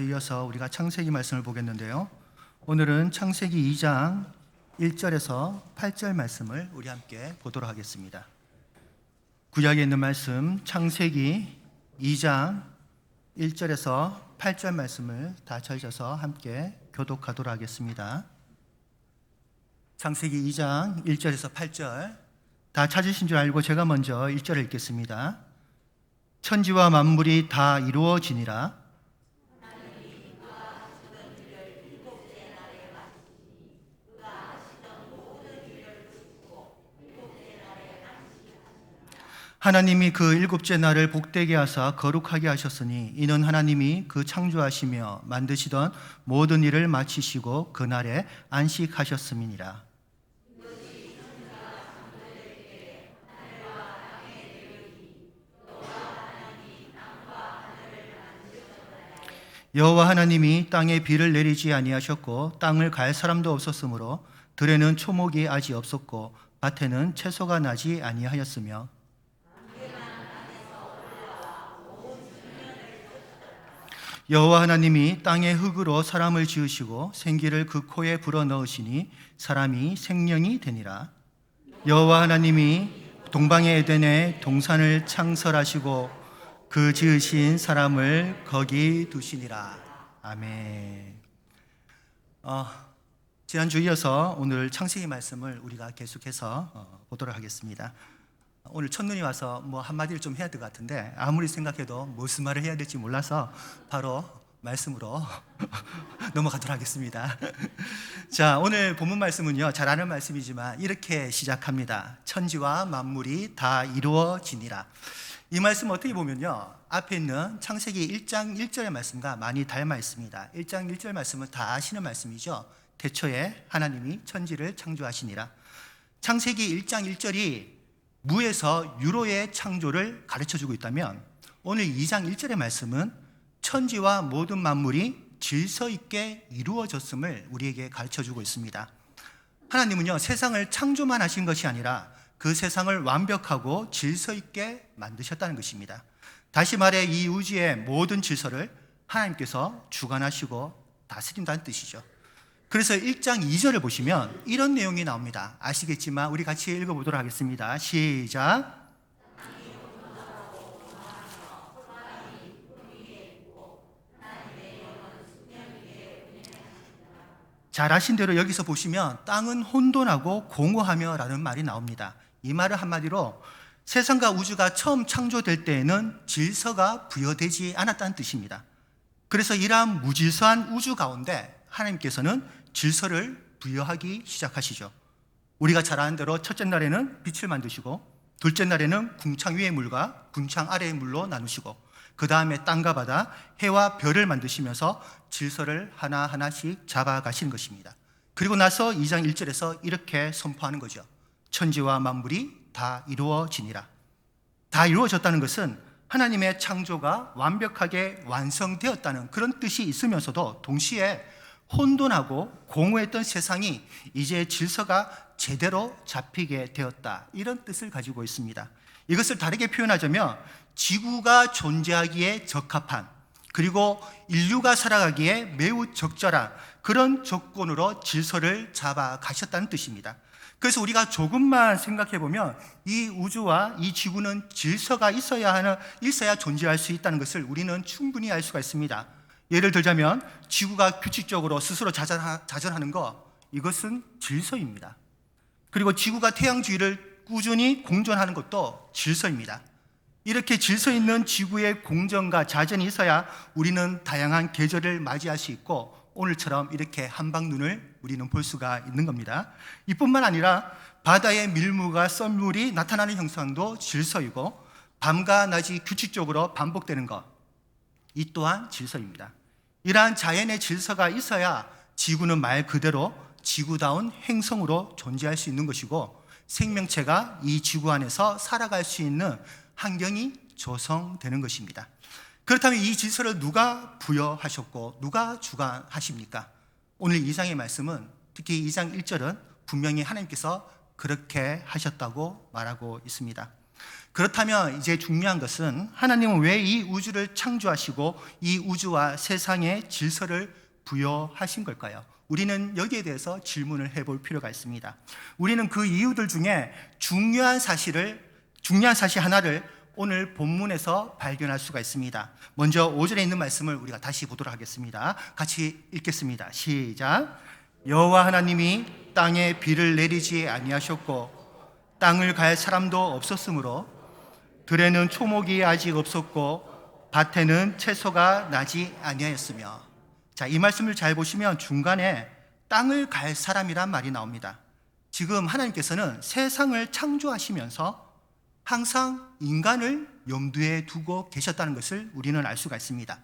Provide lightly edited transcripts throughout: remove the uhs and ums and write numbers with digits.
이어서 우리가 창세기 말씀을 보겠는데요. 오늘은 창세기 2장 1절에서 8절 말씀을 우리 함께 보도록 하겠습니다. 구약에 있는 말씀 창세기 2장 1절에서 8절 말씀을 다 찾아서 함께 교독하도록 하겠습니다. 창세기 2장 1절에서 8절 다 찾으신 줄 알고 제가 먼저 1절을 읽겠습니다. 천지와 만물이 다 이루어지니라. 하나님이 그 일곱째 날을 복되게 하사 거룩하게 하셨으니 이는 하나님이 그 창조하시며 만드시던 모든 일을 마치시고 그날에 안식하셨음이니라. 여호와 하나님이 땅에 비를 내리지 아니하셨고 땅을 갈 사람도 없었으므로 들에는 초목이 아직 없었고 밭에는 채소가 나지 아니하였으며 여호와 하나님이 땅의 흙으로 사람을 지으시고 생기를 그 코에 불어넣으시니 사람이 생명이 되니라. 여호와 하나님이 동방의 에덴에 동산을 창설하시고 그 지으신 사람을 거기 두시니라. 아멘. 지난주 이어서 오늘 창세기 말씀을 우리가 계속해서 보도록 하겠습니다. 오늘 첫눈이 와서 뭐 한마디를 좀 해야 될 것 같은데 아무리 생각해도 무슨 말을 해야 될지 몰라서 바로 말씀으로 넘어가도록 하겠습니다. 자, 오늘 본문 말씀은요, 잘 아는 말씀이지만 이렇게 시작합니다. 천지와 만물이 다 이루어지니라. 이 말씀 어떻게 보면요, 앞에 있는 창세기 1장 1절의 말씀과 많이 닮아 있습니다. 1장 1절 말씀은 다 아시는 말씀이죠. 태초에 하나님이 천지를 창조하시니라. 창세기 1장 1절이 무에서 유로의 창조를 가르쳐주고 있다면 오늘 2장 1절의 말씀은 천지와 모든 만물이 질서 있게 이루어졌음을 우리에게 가르쳐주고 있습니다. 하나님은요, 세상을 창조만 하신 것이 아니라 그 세상을 완벽하고 질서 있게 만드셨다는 것입니다. 다시 말해 이 우주의 모든 질서를 하나님께서 주관하시고 다스린다는 뜻이죠. 그래서 1장 2절을 보시면 이런 내용이 나옵니다. 아시겠지만 우리 같이 읽어보도록 하겠습니다. 시작. 잘 아신 대로 여기서 보시면 땅은 혼돈하고 공허하며 라는 말이 나옵니다. 이 말은 한마디로 세상과 우주가 처음 창조될 때에는 질서가 부여되지 않았다는 뜻입니다. 그래서 이러한 무질서한 우주 가운데 하나님께서는 질서를 부여하기 시작하시죠. 우리가 잘 아는 대로 첫째 날에는 빛을 만드시고 둘째 날에는 궁창 위의 물과 궁창 아래의 물로 나누시고 그 다음에 땅과 바다, 해와 별을 만드시면서 질서를 하나하나씩 잡아가시는 것입니다. 그리고 나서 2장 1절에서 이렇게 선포하는 거죠. 천지와 만물이 다 이루어지니라. 다 이루어졌다는 것은 하나님의 창조가 완벽하게 완성되었다는 그런 뜻이 있으면서도 동시에 혼돈하고 공허했던 세상이 이제 질서가 제대로 잡히게 되었다, 이런 뜻을 가지고 있습니다. 이것을 다르게 표현하자면 지구가 존재하기에 적합한, 그리고 인류가 살아가기에 매우 적절한 그런 조건으로 질서를 잡아 가셨다는 뜻입니다. 그래서 우리가 조금만 생각해 보면 이 우주와 이 지구는 질서가 있어야 존재할 수 있다는 것을 우리는 충분히 알 수가 있습니다. 예를 들자면 지구가 규칙적으로 스스로 자전하는 거, 이것은 질서입니다. 그리고 지구가 태양 주위를 꾸준히 공전하는 것도 질서입니다. 이렇게 질서 있는 지구의 공전과 자전이 있어야 우리는 다양한 계절을 맞이할 수 있고 오늘처럼 이렇게 한방눈을 우리는 볼 수가 있는 겁니다. 이뿐만 아니라 바다의 밀물과 썰물이 나타나는 형상도 질서이고 밤과 낮이 규칙적으로 반복되는 것, 이 또한 질서입니다. 이러한 자연의 질서가 있어야 지구는 말 그대로 지구다운 행성으로 존재할 수 있는 것이고 생명체가 이 지구 안에서 살아갈 수 있는 환경이 조성되는 것입니다. 그렇다면 이 질서를 누가 부여하셨고 누가 주관하십니까? 오늘 2장의 말씀은, 특히 2장 1절은 분명히 하나님께서 그렇게 하셨다고 말하고 있습니다. 그렇다면 이제 중요한 것은 하나님은 왜 이 우주를 창조하시고 이 우주와 세상의 질서를 부여하신 걸까요? 우리는 여기에 대해서 질문을 해볼 필요가 있습니다. 우리는 그 이유들 중에 중요한 사실 하나를 오늘 본문에서 발견할 수가 있습니다. 먼저 5절에 있는 말씀을 우리가 다시 보도록 하겠습니다. 같이 읽겠습니다. 시작. 여호와 하나님이 땅에 비를 내리지 아니하셨고 땅을 갈 사람도 없었으므로 들에는 초목이 아직 없었고 밭에는 채소가 나지 아니하였으며. 자, 이 말씀을 잘 보시면 중간에 땅을 갈 사람이란 말이 나옵니다. 지금 하나님께서는 세상을 창조하시면서 항상 인간을 염두에 두고 계셨다는 것을 우리는 알 수가 있습니다.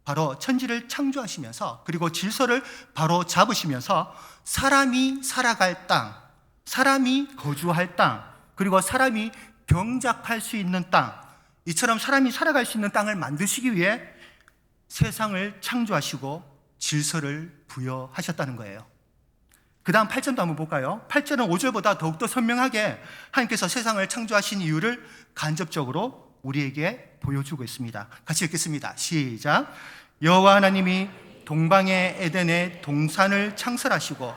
바로 천지를 창조하시면서 그리고 질서를 바로 잡으시면서 사람이 살아갈 땅, 사람이 거주할 땅, 그리고 사람이 경작할 수 있는 땅, 이처럼 사람이 살아갈 수 있는 땅을 만드시기 위해 세상을 창조하시고 질서를 부여하셨다는 거예요. 그 다음 8절도 한번 볼까요? 8절은 5절보다 더욱더 선명하게 하나님께서 세상을 창조하신 이유를 간접적으로 우리에게 보여주고 있습니다. 같이 읽겠습니다. 시작. 여호와 하나님이 동방의 에덴에 동산을 창설하시고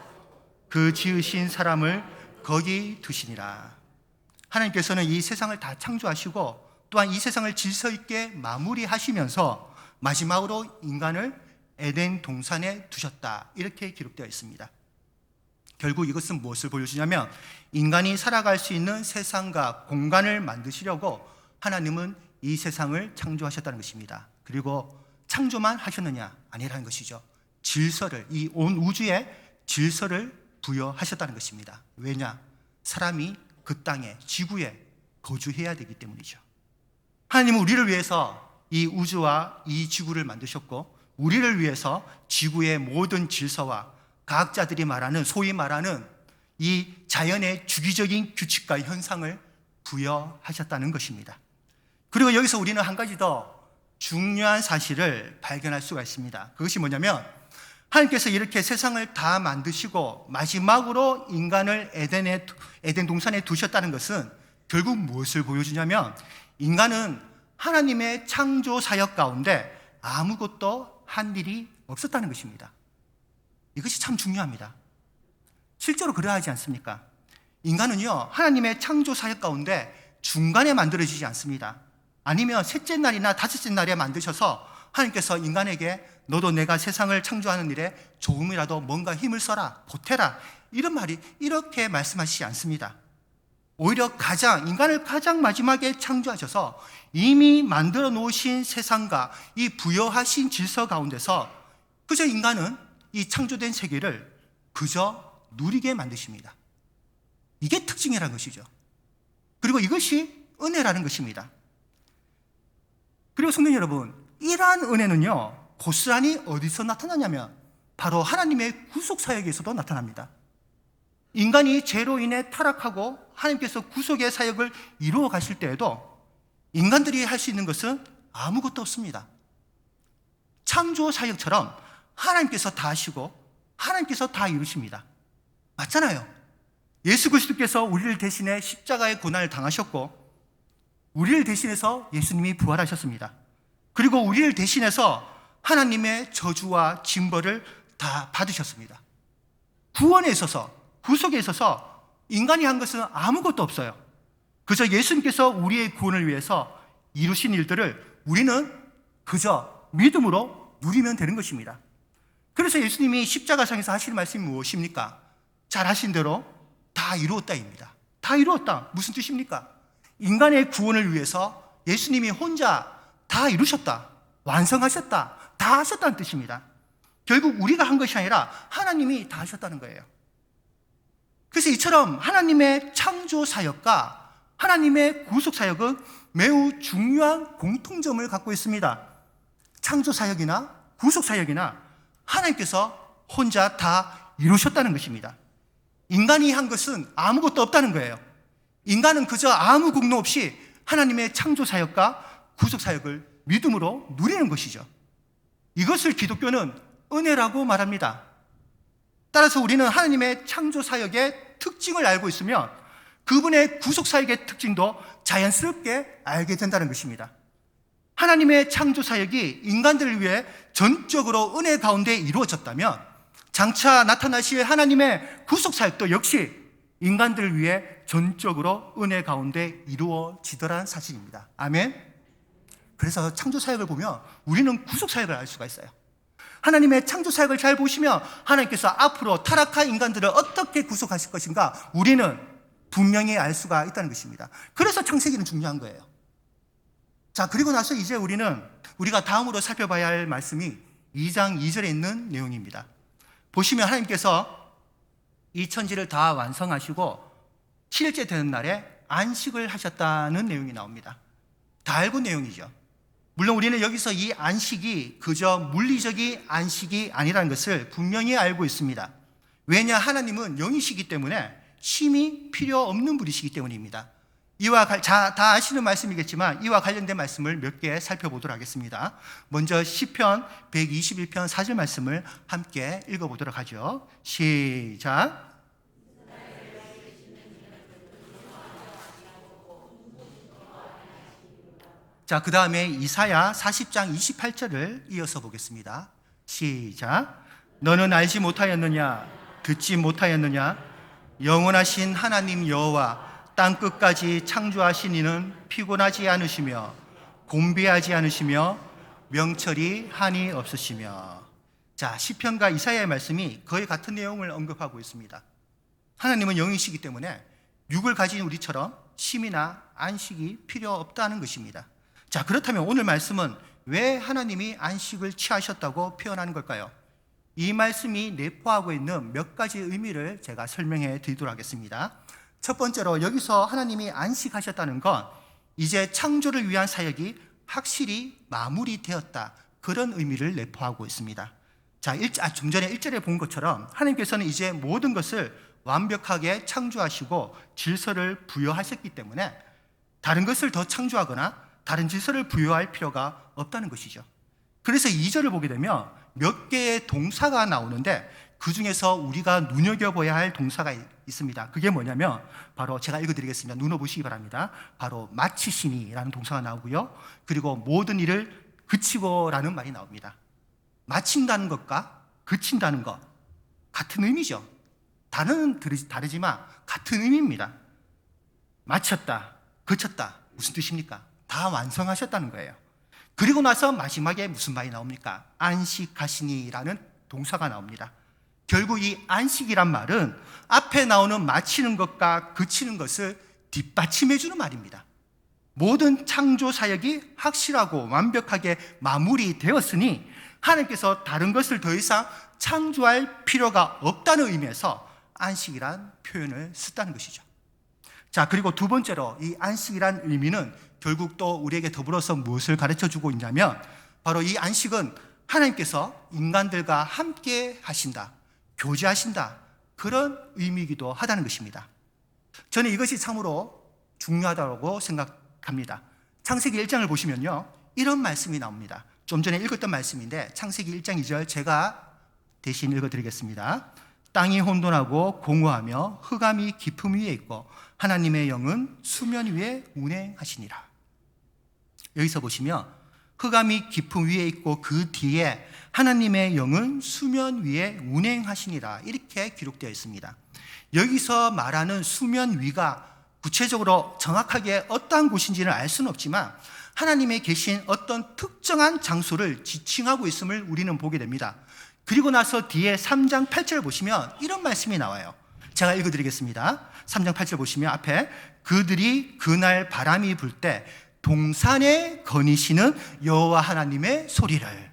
그 지으신 사람을 거기 두시니라. 하나님께서는 이 세상을 다 창조하시고 또한 이 세상을 질서 있게 마무리하시면서 마지막으로 인간을 에덴 동산에 두셨다, 이렇게 기록되어 있습니다. 결국 이것은 무엇을 보여주냐면 인간이 살아갈 수 있는 세상과 공간을 만드시려고 하나님은 이 세상을 창조하셨다는 것입니다. 그리고 창조만 하셨느냐? 아니라는 것이죠. 질서를, 이 온 우주에 질서를 부여하셨다는 것입니다. 왜냐? 사람이 그 땅에, 지구에 거주해야 되기 때문이죠. 하나님은 우리를 위해서 이 우주와 이 지구를 만드셨고 우리를 위해서 지구의 모든 질서와 과학자들이 말하는, 소위 말하는 이 자연의 주기적인 규칙과 현상을 부여하셨다는 것입니다. 그리고 여기서 우리는 한 가지 더 중요한 사실을 발견할 수가 있습니다. 그것이 뭐냐면 하나님께서 이렇게 세상을 다 만드시고 마지막으로 인간을 에덴 동산에 두셨다는 것은 결국 무엇을 보여주냐면 인간은 하나님의 창조 사역 가운데 아무것도 한 일이 없었다는 것입니다. 이것이 참 중요합니다. 실제로 그러하지 않습니까? 인간은요, 하나님의 창조 사역 가운데 중간에 만들어지지 않습니다. 아니면 셋째 날이나 다섯째 날에 만드셔서 하나님께서 인간에게 너도 내가 세상을 창조하는 일에 조금이라도 뭔가 힘을 써라, 보태라, 이렇게 말씀하시지 않습니다. 오히려 인간을 가장 마지막에 창조하셔서 이미 만들어 놓으신 세상과 이 부여하신 질서 가운데서 그저 인간은 이 창조된 세계를 그저 누리게 만드십니다. 이게 특징이라는 것이죠. 그리고 이것이 은혜라는 것입니다. 그리고 성도 여러분, 이러한 은혜는요, 고스란히 어디서 나타나냐면 바로 하나님의 구속사역에서도 나타납니다. 인간이 죄로 인해 타락하고 하나님께서 구속의 사역을 이루어 가실 때에도 인간들이 할 수 있는 것은 아무것도 없습니다. 창조 사역처럼 하나님께서 다 하시고 하나님께서 다 이루십니다. 맞잖아요. 예수 그리스도께서 우리를 대신해 십자가의 고난을 당하셨고 우리를 대신해서 예수님이 부활하셨습니다. 그리고 우리를 대신해서 하나님의 저주와 징벌을 다 받으셨습니다. 구원에 있어서, 구속에 있어서 인간이 한 것은 아무것도 없어요. 그저 예수님께서 우리의 구원을 위해서 이루신 일들을 우리는 그저 믿음으로 누리면 되는 것입니다. 그래서 예수님이 십자가상에서 하시는 말씀이 무엇입니까? 잘 하신 대로 다 이루었다입니다. 다 이루었다. 무슨 뜻입니까? 인간의 구원을 위해서 예수님이 혼자 다 이루셨다, 완성하셨다, 다 하셨다는 뜻입니다. 결국 우리가 한 것이 아니라 하나님이 다 하셨다는 거예요. 그래서 이처럼 하나님의 창조 사역과 하나님의 구속 사역은 매우 중요한 공통점을 갖고 있습니다. 창조 사역이나 구속 사역이나 하나님께서 혼자 다 이루셨다는 것입니다. 인간이 한 것은 아무것도 없다는 거예요. 인간은 그저 아무 공로 없이 하나님의 창조 사역과 구속 사역을 믿음으로 누리는 것이죠. 이것을 기독교는 은혜라고 말합니다. 따라서 우리는 하나님의 창조 사역의 특징을 알고 있으면 그분의 구속 사역의 특징도 자연스럽게 알게 된다는 것입니다. 하나님의 창조 사역이 인간들을 위해 전적으로 은혜 가운데 이루어졌다면 장차 나타나실 하나님의 구속 사역도 역시 인간들을 위해 전적으로 은혜 가운데 이루어지더란 사실입니다. 아멘. 그래서 창조 사역을 보면 우리는 구속 사역을 알 수가 있어요. 하나님의 창조 사역을 잘 보시면 하나님께서 앞으로 타락한 인간들을 어떻게 구속하실 것인가 우리는 분명히 알 수가 있다는 것입니다. 그래서 창세기는 중요한 거예요. 자, 그리고 나서 이제 우리가 다음으로 살펴봐야 할 말씀이 2장 2절에 있는 내용입니다. 보시면 하나님께서 이 천지를 다 완성하시고 7일째 되는 날에 안식을 하셨다는 내용이 나옵니다. 다 알고 내용이죠. 물론 우리는 여기서 이 안식이 그저 물리적인 안식이 아니라는 것을 분명히 알고 있습니다. 왜냐, 하나님은 영이시기 때문에 쉼이 필요 없는 분이시기 때문입니다. 다 아시는 말씀이겠지만 이와 관련된 말씀을 몇 개 살펴보도록 하겠습니다. 먼저 시편 121편 4절 말씀을 함께 읽어보도록 하죠. 시작. 자, 그 다음에 이사야 40장 28절을 이어서 보겠습니다. 시작. 너는 알지 못하였느냐? 듣지 못하였느냐? 영원하신 하나님 여호와 땅끝까지 창조하신 이는 피곤하지 않으시며 곤비하지 않으시며 명철이 한이 없으시며. 자, 시편과 이사야의 말씀이 거의 같은 내용을 언급하고 있습니다. 하나님은 영이시기 때문에 육을 가진 우리처럼 쉼이나 안식이 필요 없다는 것입니다. 자, 그렇다면 오늘 말씀은 왜 하나님이 안식을 취하셨다고 표현하는 걸까요? 이 말씀이 내포하고 있는 몇 가지 의미를 제가 설명해 드리도록 하겠습니다. 첫 번째로 여기서 하나님이 안식하셨다는 건 이제 창조를 위한 사역이 확실히 마무리되었다, 그런 의미를 내포하고 있습니다. 자, 좀 전에 1절에 본 것처럼 하나님께서는 이제 모든 것을 완벽하게 창조하시고 질서를 부여하셨기 때문에 다른 것을 더 창조하거나 다른 질서를 부여할 필요가 없다는 것이죠. 그래서 2절을 보게 되면 몇 개의 동사가 나오는데 그 중에서 우리가 눈여겨봐야 할 동사가 있습니다. 그게 뭐냐면 바로 제가 읽어드리겠습니다. 눈어보시기 바랍니다. 바로 마치시니라는 동사가 나오고요. 그리고 모든 일을 그치고라는 말이 나옵니다. 마친다는 것과 그친다는 것 같은 의미죠. 단어는 다르지만 같은 의미입니다. 마쳤다, 그쳤다, 무슨 뜻입니까? 다 완성하셨다는 거예요. 그리고 나서 마지막에 무슨 말이 나옵니까? 안식하시니라는 동사가 나옵니다. 결국 이 안식이란 말은 앞에 나오는 마치는 것과 그치는 것을 뒷받침해 주는 말입니다. 모든 창조 사역이 확실하고 완벽하게 마무리되었으니 하나님께서 다른 것을 더 이상 창조할 필요가 없다는 의미에서 안식이란 표현을 썼다는 것이죠. 자, 그리고 두 번째로 이 안식이란 의미는 결국 또 우리에게 더불어서 무엇을 가르쳐 주고 있냐면 바로 이 안식은 하나님께서 인간들과 함께 하신다, 교제하신다, 그런 의미이기도 하다는 것입니다. 저는 이것이 참으로 중요하다고 생각합니다. 창세기 1장을 보시면요, 이런 말씀이 나옵니다. 좀 전에 읽었던 말씀인데 창세기 1장 2절 제가 대신 읽어드리겠습니다. 땅이 혼돈하고 공허하며 흑암이 깊음 위에 있고 하나님의 영은 수면 위에 운행하시니라. 여기서 보시면 흑암이 깊음 위에 있고 그 뒤에 하나님의 영은 수면 위에 운행하시니라, 이렇게 기록되어 있습니다. 여기서 말하는 수면 위가 구체적으로 정확하게 어떠한 곳인지는 알 수는 없지만 하나님의 계신 어떤 특정한 장소를 지칭하고 있음을 우리는 보게 됩니다. 그리고 나서 뒤에 3장 8절 보시면 이런 말씀이 나와요. 제가 읽어드리겠습니다. 3장 8절 보시면 앞에 그들이 그날 바람이 불 때 동산에 거니시는 여호와 하나님의 소리를,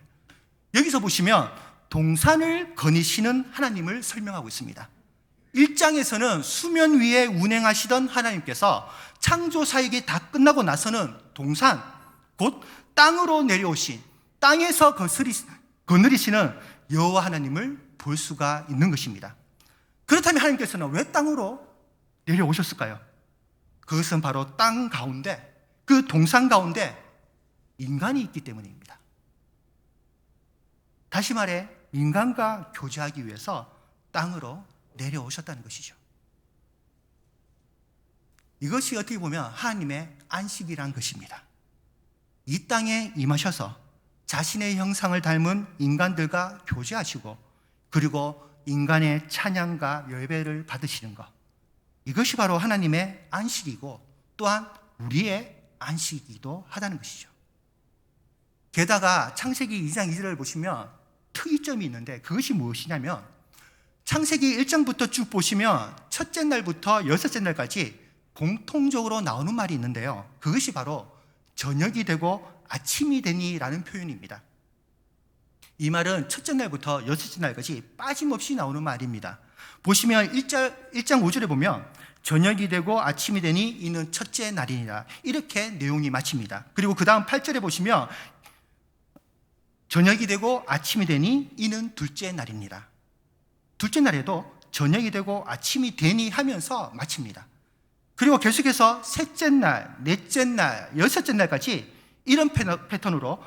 여기서 보시면 동산을 거니시는 하나님을 설명하고 있습니다. 1장에서는 수면 위에 운행하시던 하나님께서 창조 사역이 다 끝나고 나서는 동산, 곧 땅으로 내려오신, 땅에서 거느리시는 여호와 하나님을 볼 수가 있는 것입니다. 그렇다면 하나님께서는 왜 땅으로 내려오셨을까요? 그것은 바로 땅 가운데, 그 동산 가운데 인간이 있기 때문입니다. 다시 말해 인간과 교제하기 위해서 땅으로 내려오셨다는 것이죠. 이것이 어떻게 보면 하나님의 안식이란 것입니다. 이 땅에 임하셔서 자신의 형상을 닮은 인간들과 교제하시고 그리고 인간의 찬양과 예배를 받으시는 것, 이것이 바로 하나님의 안식이고 또한 우리의 안식이기도 하다는 것이죠. 게다가 창세기 2장 2절을 보시면 특이점이 있는데 그것이 무엇이냐면 창세기 1장부터 쭉 보시면 첫째 날부터 여섯째 날까지 공통적으로 나오는 말이 있는데요, 그것이 바로 저녁이 되고 아침이 되니라는 표현입니다. 이 말은 첫째 날부터 여섯째 날까지 빠짐없이 나오는 말입니다. 보시면 1장 5절에 보면 저녁이 되고 아침이 되니 이는 첫째 날이니라, 이렇게 내용이 마칩니다. 그리고 그 다음 8절에 보시면 저녁이 되고 아침이 되니 이는 둘째 날이니라. 둘째 날에도 저녁이 되고 아침이 되니 하면서 마칩니다. 그리고 계속해서 셋째 날, 넷째 날, 여섯째 날까지 이런 패턴으로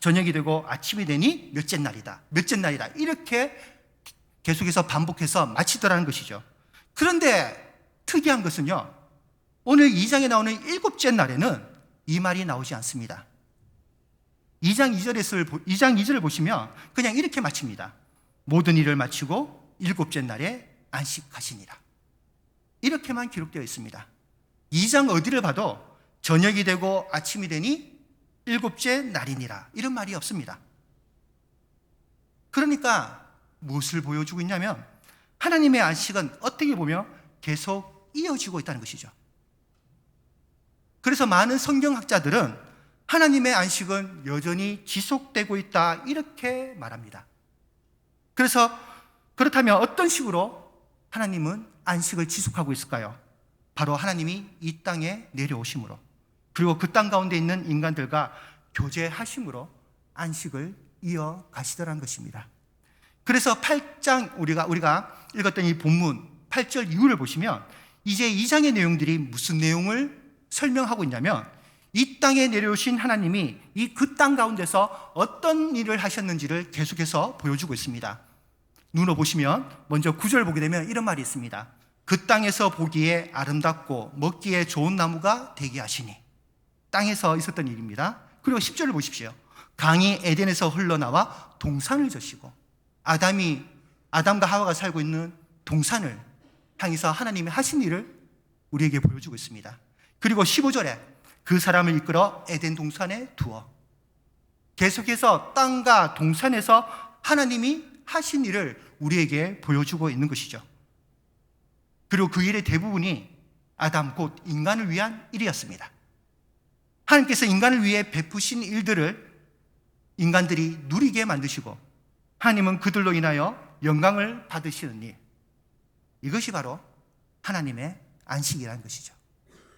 저녁이 되고 아침이 되니 몇째 날이다, 몇째 날이다, 이렇게 계속해서 반복해서 마치더라는 것이죠. 그런데 특이한 것은요, 오늘 2장에 나오는 일곱째 날에는 이 말이 나오지 않습니다. 2장 2절을 보시면 그냥 이렇게 마칩니다. 모든 일을 마치고 일곱째 날에 안식하시니라, 이렇게만 기록되어 있습니다. 2장 어디를 봐도 저녁이 되고 아침이 되니 일곱째 날이니라, 이런 말이 없습니다. 그러니까 무엇을 보여주고 있냐면 하나님의 안식은 어떻게 보면 계속 이어지고 있다는 것이죠. 그래서 많은 성경학자들은 하나님의 안식은 여전히 지속되고 있다, 이렇게 말합니다. 그래서 그렇다면 어떤 식으로 하나님은 안식을 지속하고 있을까요? 바로 하나님이 이 땅에 내려오심으로, 그리고 그 땅 가운데 있는 인간들과 교제하심으로 안식을 이어가시더라는 것입니다. 그래서 8장 우리가 읽었던 이 본문 8절 이후를 보시면 이제 2장의 내용들이 무슨 내용을 설명하고 있냐면 이 땅에 내려오신 하나님이 이 그 땅 가운데서 어떤 일을 하셨는지를 계속해서 보여주고 있습니다. 눈으로 보시면 먼저 9절 보게 되면 이런 말이 있습니다. 그 땅에서 보기에 아름답고 먹기에 좋은 나무가 되게 하시니, 땅에서 있었던 일입니다. 그리고 10절을 보십시오. 강이 에덴에서 흘러나와 동산을 젖히고, 아담과 하와가 살고 있는 동산을 향해서 하나님이 하신 일을 우리에게 보여주고 있습니다. 그리고 15절에 그 사람을 이끌어 에덴 동산에 두어, 계속해서 땅과 동산에서 하나님이 하신 일을 우리에게 보여주고 있는 것이죠. 그리고 그 일의 대부분이 아담 곧 인간을 위한 일이었습니다. 하나님께서 인간을 위해 베푸신 일들을 인간들이 누리게 만드시고 하나님은 그들로 인하여 영광을 받으시는 일, 이것이 바로 하나님의 안식이라는 것이죠.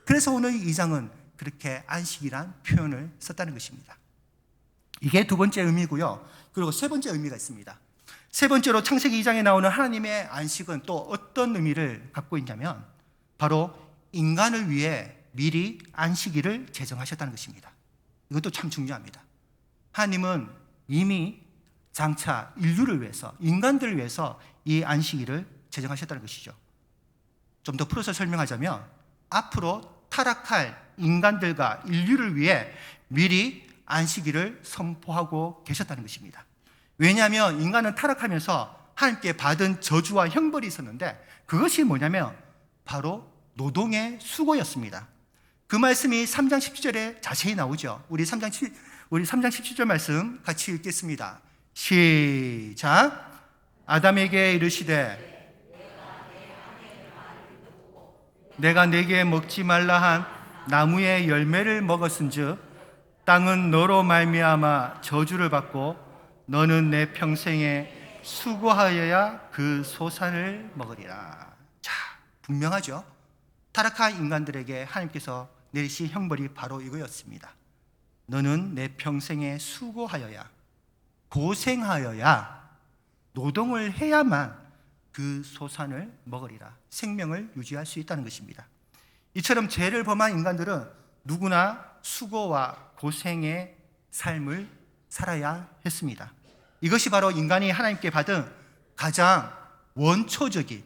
그래서 오늘 이 장은 그렇게 안식이란 표현을 썼다는 것입니다. 이게 두 번째 의미고요. 그리고 세 번째 의미가 있습니다. 세 번째로 창세기 2장에 나오는 하나님의 안식은 또 어떤 의미를 갖고 있냐면 바로 인간을 위해 미리 안식일을 제정하셨다는 것입니다. 이것도 참 중요합니다. 하나님은 이미 장차 인류를 위해서, 인간들을 위해서 이 안식일을 제정하셨다는 것이죠. 좀 더 풀어서 설명하자면 앞으로 타락할 인간들과 인류를 위해 미리 안식일을 선포하고 계셨다는 것입니다. 왜냐하면 인간은 타락하면서 하나님께 받은 저주와 형벌이 있었는데 그것이 뭐냐면 바로 노동의 수고였습니다. 그 말씀이 3장 17절에 자세히 나오죠. 우리 3장 17절 말씀 같이 읽겠습니다. 시작. 아담에게 이르시되 내가 네게 먹지 말라 한 나무의 열매를 먹었은즉 땅은 너로 말미암아 저주를 받고 너는 내 평생에 수고하여야 그 소산을 먹으리라. 자, 분명하죠. 타락한 인간들에게 하나님께서 내리신 형벌이 바로 이거였습니다. 너는 내 평생에 수고하여야, 고생하여야, 노동을 해야만 그 소산을 먹으리라. 생명을 유지할 수 있다는 것입니다. 이처럼 죄를 범한 인간들은 누구나 수고와 고생의 삶을 살아야 했습니다. 이것이 바로 인간이 하나님께 받은 가장 원초적인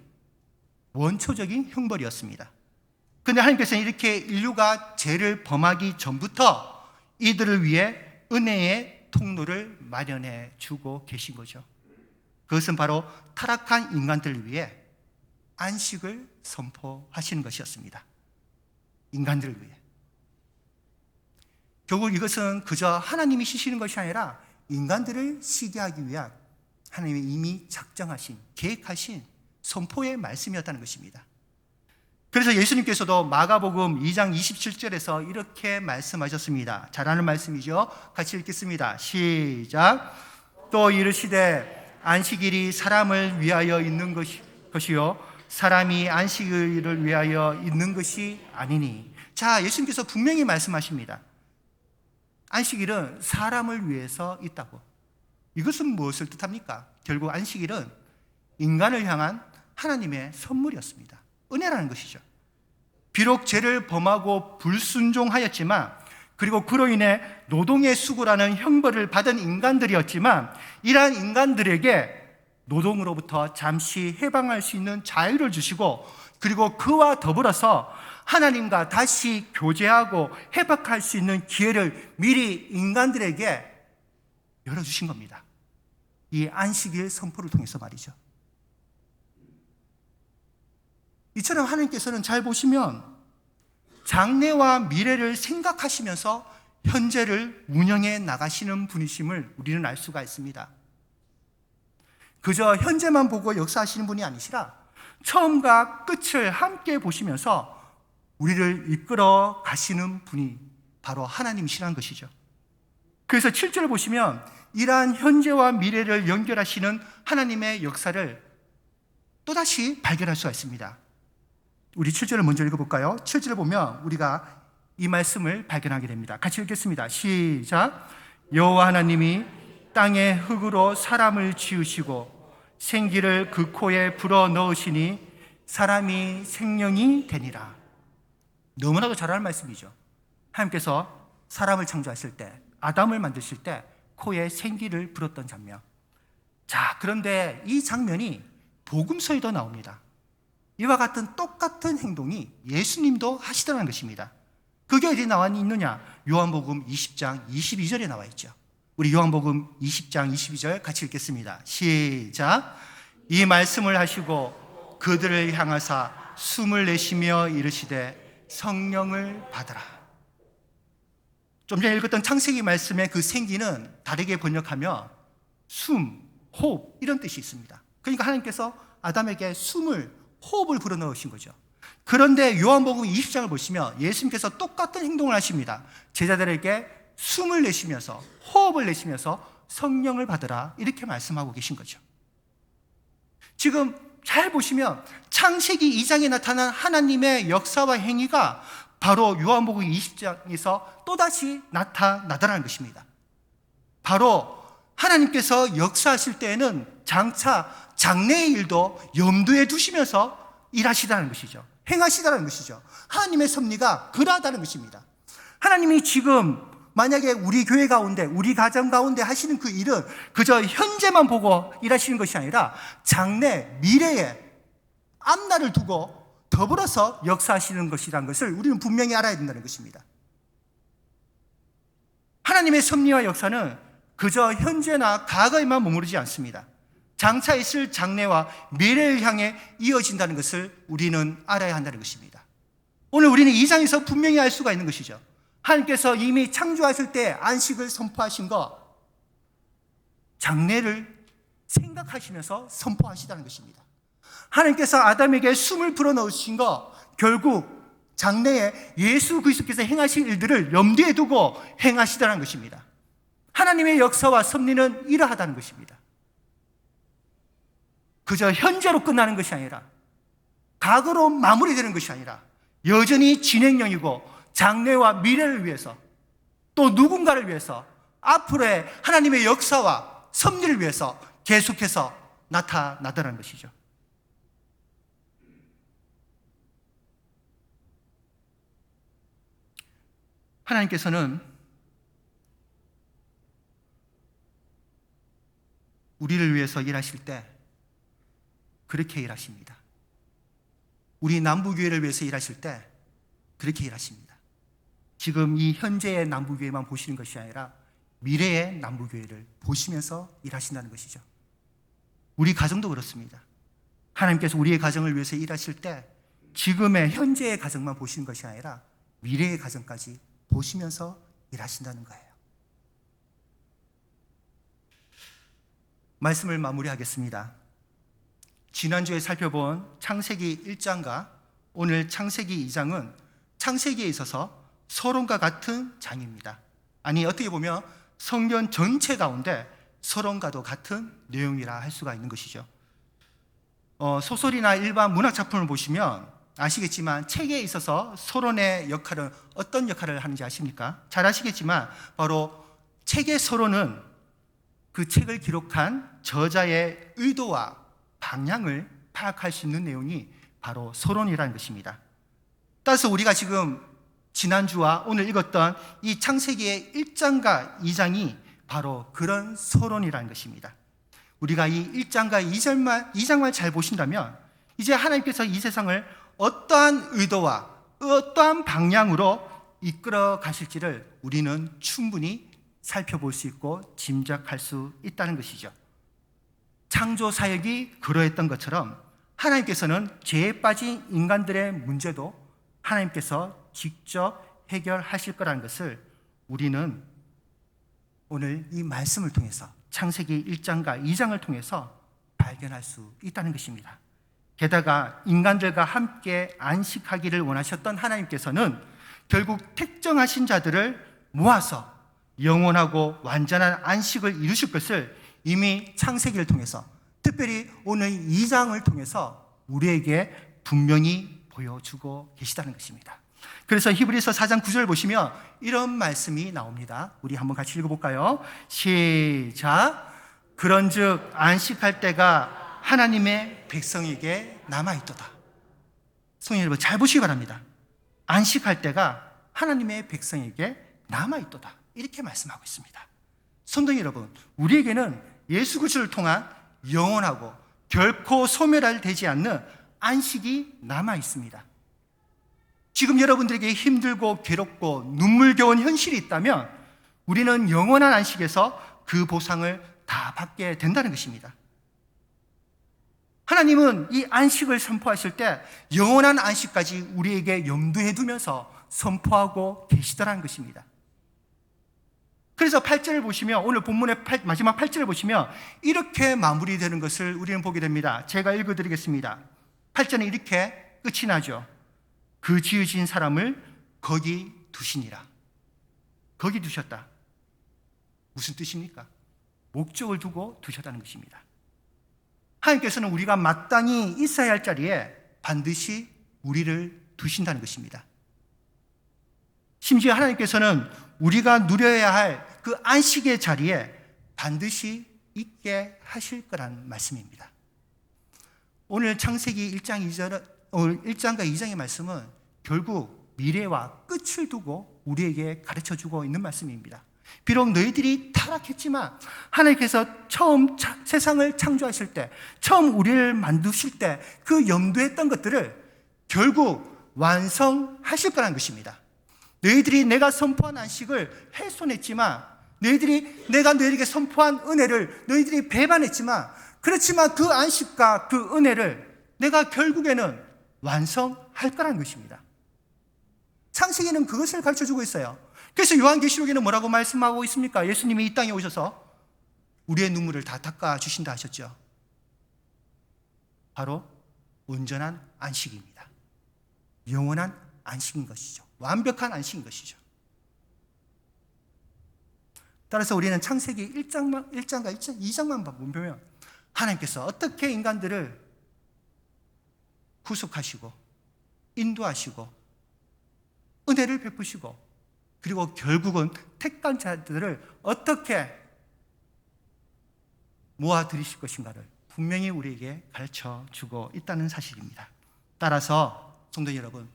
형벌이었습니다. 그런데 하나님께서는 이렇게 인류가 죄를 범하기 전부터 이들을 위해 은혜의 통로를 마련해 주고 계신 거죠. 그것은 바로 타락한 인간들을 위해 안식을 선포하시는 것이었습니다. 인간들을 위해. 결국 이것은 그저 하나님이 쉬시는 것이 아니라 인간들을 쉬게 하기 위한 하나님이 이미 작정하신, 계획하신 선포의 말씀이었다는 것입니다. 그래서 예수님께서도 마가복음 2장 27절에서 이렇게 말씀하셨습니다. 잘 아는 말씀이죠. 같이 읽겠습니다. 시작. 또 이르시되 안식일이 사람을 위하여 있는 것이요 사람이 안식일을 위하여 있는 것이 아니니. 자, 예수님께서 분명히 말씀하십니다. 안식일은 사람을 위해서 있다고. 이것은 무엇을 뜻합니까? 결국 안식일은 인간을 향한 하나님의 선물이었습니다. 은혜라는 것이죠. 비록 죄를 범하고 불순종하였지만, 그리고 그로 인해 노동의 수고라는 형벌을 받은 인간들이었지만, 이러한 인간들에게 노동으로부터 잠시 해방할 수 있는 자유를 주시고, 그리고 그와 더불어서 하나님과 다시 교제하고 회복할 수 있는 기회를 미리 인간들에게 열어주신 겁니다. 이 안식일 선포를 통해서 말이죠. 이처럼 하나님께서는 잘 보시면 장래와 미래를 생각하시면서 현재를 운영해 나가시는 분이심을 우리는 알 수가 있습니다. 그저 현재만 보고 역사하시는 분이 아니시라 처음과 끝을 함께 보시면서 우리를 이끌어 가시는 분이 바로 하나님이시라는 것이죠. 그래서 7절을 보시면 이러한 현재와 미래를 연결하시는 하나님의 역사를 또다시 발견할 수가 있습니다. 우리 7절을 먼저 읽어볼까요? 7절을 보면 우리가 이 말씀을 발견하게 됩니다. 같이 읽겠습니다. 시작. 여호와 하나님이 땅의 흙으로 사람을 지으시고 생기를 그 코에 불어 넣으시니 사람이 생명이 되니라. 너무나도 잘 아는 말씀이죠. 하나님께서 사람을 창조하실 때, 아담을 만드실 때 코에 생기를 불었던 장면. 자, 그런데 이 장면이 복음서에도 나옵니다. 이와 같은 똑같은 행동이 예수님도 하시더라는 것입니다. 그게 어디 나와 있느냐? 요한복음 20장 22절에 나와 있죠. 우리 요한복음 20장 22절 같이 읽겠습니다. 시작. 이 말씀을 하시고 그들을 향하사 숨을 내쉬며 이르시되 성령을 받으라. 좀 전에 읽었던 창세기 말씀의 그 생기는 다르게 번역하며 숨, 호흡 이런 뜻이 있습니다. 그러니까 하나님께서 아담에게 숨을, 호흡을 불어넣으신 거죠. 그런데 요한복음 20장을 보시면 예수님께서 똑같은 행동을 하십니다. 제자들에게 숨을 내쉬면서, 호흡을 내쉬면서 성령을 받으라 이렇게 말씀하고 계신 거죠. 지금 잘 보시면 창세기 2장에 나타난 하나님의 역사와 행위가 바로 요한복음 20장에서 또다시 나타나더라는 것입니다. 바로 하나님께서 역사하실 때에는 장차 장래의 일도 염두에 두시면서 일하시다는 것이죠. 행하시다는 것이죠. 하나님의 섭리가 그러하다는 것입니다. 하나님이 지금 만약에 우리 교회 가운데, 우리 가정 가운데 하시는 그 일은 그저 현재만 보고 일하시는 것이 아니라 장래, 미래에 앞날을 두고 더불어서 역사하시는 것이라는 것을 우리는 분명히 알아야 된다는 것입니다. 하나님의 섭리와 역사는 그저 현재나 과거에만 머무르지 않습니다. 장차 있을 장래와 미래를 향해 이어진다는 것을 우리는 알아야 한다는 것입니다. 오늘 우리는 이 장에서 분명히 알 수가 있는 것이죠. 하나님께서 이미 창조하실 때 안식을 선포하신 것, 장래를 생각하시면서 선포하시다는 것입니다. 하나님께서 아담에게 숨을 불어넣으신 것, 결국 장래에 예수 그리스도께서 행하실 일들을 염두에 두고 행하시다는 것입니다. 하나님의 역사와 섭리는 이러하다는 것입니다. 그저 현재로 끝나는 것이 아니라, 과거로 마무리되는 것이 아니라 여전히 진행형이고 장래와 미래를 위해서, 또 누군가를 위해서 앞으로의 하나님의 역사와 섭리를 위해서 계속해서 나타나더라는 것이죠. 하나님께서는 우리를 위해서 일하실 때 그렇게 일하십니다. 우리 남부교회를 위해서 일하실 때 그렇게 일하십니다. 지금 이 현재의 남부교회만 보시는 것이 아니라 미래의 남부교회를 보시면서 일하신다는 것이죠. 우리 가정도 그렇습니다. 하나님께서 우리의 가정을 위해서 일하실 때 지금의 현재의 가정만 보시는 것이 아니라 미래의 가정까지 보시면서 일하신다는 거예요. 말씀을 마무리하겠습니다. 지난주에 살펴본 창세기 1장과 오늘 창세기 2장은 창세기에 있어서 서론과 같은 장입니다. 아니, 어떻게 보면 성경 전체 가운데 서론과도 같은 내용이라 할 수가 있는 것이죠. 소설이나 일반 문학 작품을 보시면 아시겠지만 책에 있어서 서론의 역할은 어떤 역할을 하는지 아십니까? 잘 아시겠지만 바로 책의 서론은 그 책을 기록한 저자의 의도와 방향을 파악할 수 있는 내용이 바로 서론이라는 것입니다. 따라서 우리가 지금 지난주와 오늘 읽었던 이 창세기의 1장과 2장이 바로 그런 서론이라는 것입니다. 우리가 이 1장과 2장만 잘 보신다면 이제 하나님께서 이 세상을 어떠한 의도와 어떠한 방향으로 이끌어 가실지를 우리는 충분히 살펴볼 수 있고 짐작할 수 있다는 것이죠. 창조 사역이 그러했던 것처럼 하나님께서는 죄에 빠진 인간들의 문제도 하나님께서 직접 해결하실 거라는 것을 우리는 오늘 이 말씀을 통해서 창세기 1장과 2장을 통해서 발견할 수 있다는 것입니다. 게다가 인간들과 함께 안식하기를 원하셨던 하나님께서는 결국 택정하신 자들을 모아서 영원하고 완전한 안식을 이루실 것을 이미 창세기를 통해서, 특별히 오늘 2장을 통해서 우리에게 분명히 보여주고 계시다는 것입니다. 그래서 히브리서 4장 9절 보시면 이런 말씀이 나옵니다. 우리 한번 같이 읽어볼까요? 시작. 그런즉 안식할 때가 하나님의 백성에게 남아있도다. 성도 여러분, 잘 보시기 바랍니다. 안식할 때가 하나님의 백성에게 남아있도다, 이렇게 말씀하고 있습니다. 성도 여러분, 우리에게는 예수 그리스도를 통한 영원하고 결코 소멸되지 않는 안식이 남아있습니다. 지금 여러분들에게 힘들고 괴롭고 눈물겨운 현실이 있다면 우리는 영원한 안식에서 그 보상을 다 받게 된다는 것입니다. 하나님은 이 안식을 선포하실 때 영원한 안식까지 우리에게 염두에 두면서 선포하고 계시더라는 것입니다. 그래서 8절을 보시면, 오늘 본문의 마지막 8절을 보시면 이렇게 마무리되는 것을 우리는 보게 됩니다. 제가 읽어드리겠습니다. 8절은 이렇게 끝이 나죠. 그 지으신 사람을 거기 두시니라. 거기 두셨다. 무슨 뜻입니까? 목적을 두고 두셨다는 것입니다. 하나님께서는 우리가 마땅히 있어야 할 자리에 반드시 우리를 두신다는 것입니다. 심지어 하나님께서는 우리가 누려야 할 그 안식의 자리에 반드시 있게 하실 거라는 말씀입니다. 오늘 창세기 1장과 2장의 말씀은 결국 미래와 끝을 두고 우리에게 가르쳐주고 있는 말씀입니다. 비록 너희들이 타락했지만 하나님께서 처음 세상을 창조하실 때, 처음 우리를 만드실 때 그 염두했던 것들을 결국 완성하실 거라는 것입니다. 너희들이 내가 선포한 안식을 훼손했지만, 내가 너희에게 선포한 은혜를 너희들이 배반했지만, 그렇지만 그 안식과 그 은혜를 내가 결국에는 완성할 거라는 것입니다. 창세기는 그것을 가르쳐주고 있어요. 그래서 요한계시록에는 뭐라고 말씀하고 있습니까? 예수님이 이 땅에 오셔서 우리의 눈물을 다 닦아주신다 하셨죠. 바로 온전한 안식입니다. 영원한 안식인 것이죠. 완벽한 안식인 것이죠. 따라서 우리는 창세기 1장과 2장만 보면 하나님께서 어떻게 인간들을 구속하시고 인도하시고 은혜를 베푸시고, 그리고 결국은 택한 자들을 어떻게 모아들이실 것인가를 분명히 우리에게 가르쳐주고 있다는 사실입니다. 따라서 성도 여러분,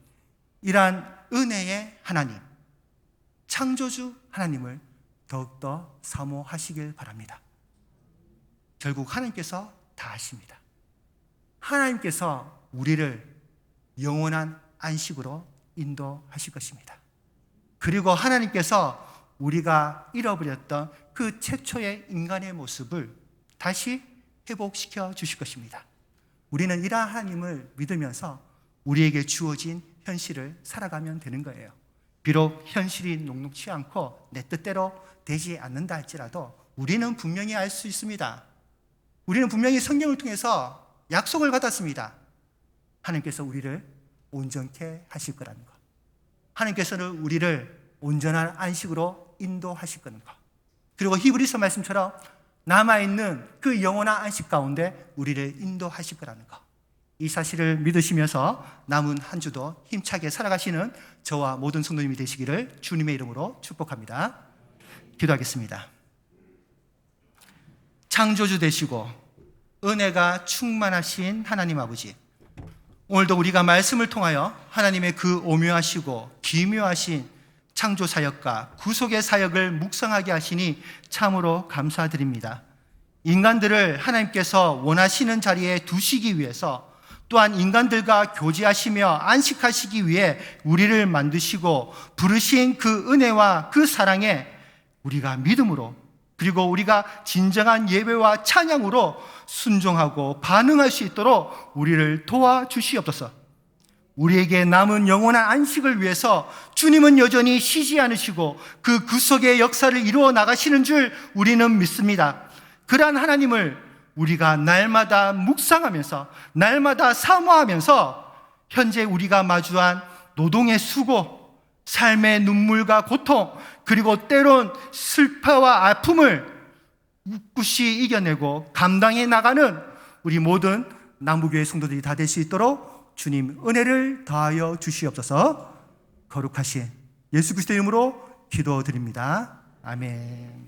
이러한 은혜의 하나님, 창조주 하나님을 더욱더 사모하시길 바랍니다. 결국 하나님께서 다 하십니다. 하나님께서 우리를 영원한 안식으로 인도하실 것입니다. 그리고 하나님께서 우리가 잃어버렸던 그 최초의 인간의 모습을 다시 회복시켜 주실 것입니다. 우리는 이러한 하나님을 믿으면서 우리에게 주어진 현실을 살아가면 되는 거예요. 비록 현실이 녹록치 않고 내 뜻대로 되지 않는다 할지라도 우리는 분명히 알 수 있습니다. 우리는 분명히 성경을 통해서 약속을 받았습니다. 하나님께서 우리를 온전케 하실 거라는 것. 하나님께서는 우리를 온전한 안식으로 인도하실 거는 것. 그리고 히브리서 말씀처럼 남아있는 그 영원한 안식 가운데 우리를 인도하실 거라는 것. 이 사실을 믿으시면서 남은 한 주도 힘차게 살아가시는 저와 모든 성도님이 되시기를 주님의 이름으로 축복합니다. 기도하겠습니다. 창조주 되시고 은혜가 충만하신 하나님 아버지, 오늘도 우리가 말씀을 통하여 하나님의 그 오묘하시고 기묘하신 창조 사역과 구속의 사역을 묵상하게 하시니 참으로 감사드립니다. 인간들을 하나님께서 원하시는 자리에 두시기 위해서, 또한 인간들과 교제하시며 안식하시기 위해 우리를 만드시고 부르신 그 은혜와 그 사랑에 우리가 믿음으로, 그리고 우리가 진정한 예배와 찬양으로 순종하고 반응할 수 있도록 우리를 도와주시옵소서. 우리에게 남은 영원한 안식을 위해서 주님은 여전히 쉬지 않으시고 그 구속의 역사를 이루어 나가시는 줄 우리는 믿습니다. 그러한 하나님을 우리가 날마다 묵상하면서, 날마다 사모하면서 현재 우리가 마주한 노동의 수고, 삶의 눈물과 고통, 그리고 때론 슬퍼와 아픔을 꿋꿋이 이겨내고 감당해 나가는 우리 모든 남부교회 성도들이 다 될 수 있도록 주님 은혜를 더하여 주시옵소서. 거룩하신 예수 그리스도의 이름으로 기도드립니다. 아멘.